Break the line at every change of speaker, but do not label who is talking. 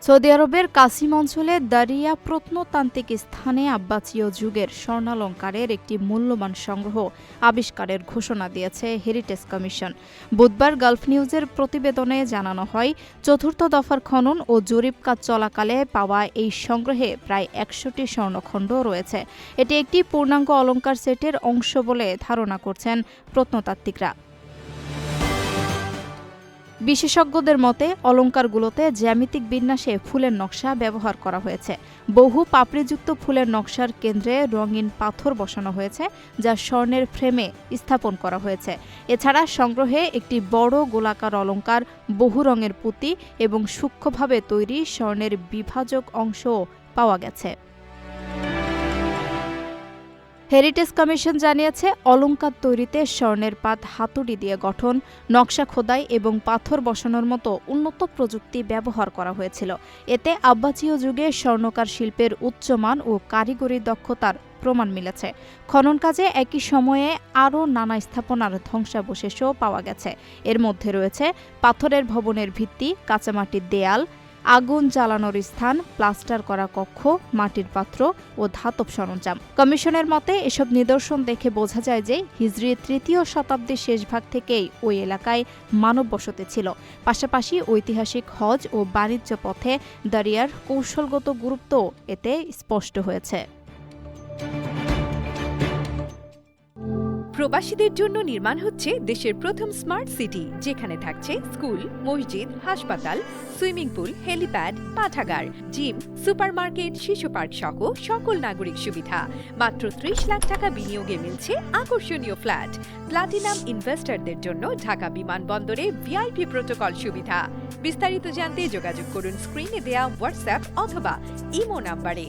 Saudi আরবের কাসিম অঞ্চলে দারিয়া প্রত্নতান্ত্রিক স্থানে আব্বাসীয় যুগের স্বর্ণালঙ্কারের একটি মূল্যবান সংগ্রহ আবিষ্কারের ঘোষণা দিয়েছে হেরিটেজ কমিশন। বুধবার গালফ নিউজের প্রতিবেদনে জানানো হয়, চতুর্থ দফার খনন ও জরিপ কাজ চলাকালে পাওয়া এই সংগ্রহে প্রায় ১০০টি স্বর্ণখণ্ড রয়েছে। এটি একটি পূর্ণাঙ্গ অলঙ্কার সেটের অংশ বলে ধারণা করছেন প্রত্নতাত্ত্বিকরা। বিশেষজ্ঞদের মতে অলঙ্কারগুলোতে জ্যামিতিক বিন্যাসে ফুলের নকশা ব্যবহার করা হয়েছে। বহু পাপড়িযুক্ত ফুলের নকশার কেন্দ্রে রঙিন পাথর বসানো হয়েছে, যা স্বর্ণের ফ্রেমে স্থাপন করা হয়েছে। এছাড়া সংগ্রহে একটি বড় গোলাকার অলঙ্কার, বহু রঙের পুঁতি এবং সূক্ষ্মভাবে তৈরি স্বর্ণের বিভাজক অংশও পাওয়া গেছে। হেরিটেজ কমিশন জানিয়েছে, অলঙ্কার তৈরিতে স্বর্ণের পাত হাতুড়ি দিয়ে গঠন, নকশা খোদাই এবং পাথর বসানোর মতো উন্নত প্রযুক্তি ব্যবহার করা হয়েছিল। এতে আব্বাসীয় যুগে স্বর্ণকার শিল্পের উচ্চমান ও কারিগরি দক্ষতার প্রমাণ মিলেছে। খনন কাজে একই সময়ে আরও নানা স্থাপনার ধ্বংসাবশেষও পাওয়া গেছে। এর মধ্যে রয়েছে পাথরের ভবনের ভিত্তি, কাঁচামাটির দেয়াল, আগুন জ্বালানোর স্থান, প্লাস্টার করা কক্ষ, মাটির পাত্র ও ধাতব সরঞ্জাম। কমিশনের মতে, এসব নিদর্শন দেখে বোঝা যায় যে হিজরি ৩য় শতাব্দীর শেষভাগ থেকেই ওই এলাকায় মানব বসতি ছিল। পাশাপাশি ঐতিহাসিক হজ ও বাণিজ্য পথে দারিয়ার কৌশলগত গুরুত্ব এতে স্পষ্ট হয়েছে।
প্রবাসীদের জন্য নির্মাণ হচ্ছে দেশের প্রথম স্মার্ট সিটি, যেখানে থাকছে স্কুল, মসজিদ, হাসপাতাল, সুইমিং পুল, হেলিপ্যাড, পাঠাগার, জিম, সুপারমার্কেট, শিশু পার্ক সহ সকল নাগরিক সুবিধা। মাত্র ৩০ লাখ টাকা বিনিয়োগে মিলছে আকর্ষণীয় ফ্ল্যাট। প্লাটিনাম ইনভেস্টরদের জন্য ঢাকা বিমানবন্দরে ভিআইপি প্রোটোকল সুবিধা। বিস্তারিত জানতে যোগাযোগ করুন স্ক্রিনে দেয়া হোয়াটসঅ্যাপ অথবা ইমো নাম্বারে।